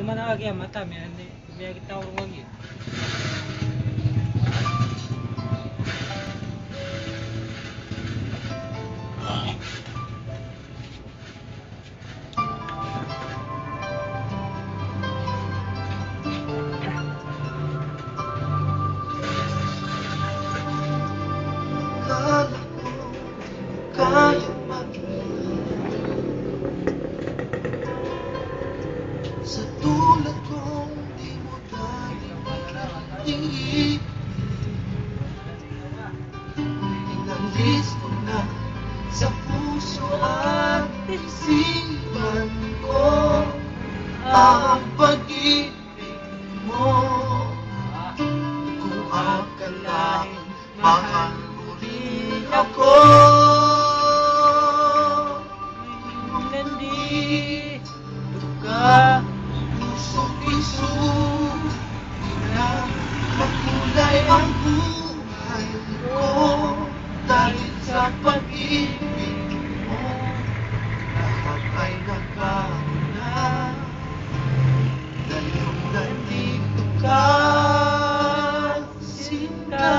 mana lagi mata biar kita urung lagi. Kaya sa tulad kong di mo tayo iibig. Inalis ko na sa puso at isipan ko ang pag-ibig mo. Kung akalain mahal mo rin ako, nandito ka. Puso-piso na makulay ang buhay ko dahil sa pag-ibig mo. Lahat ay nagbago na dahil nandito ka, Sinta.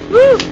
Woo!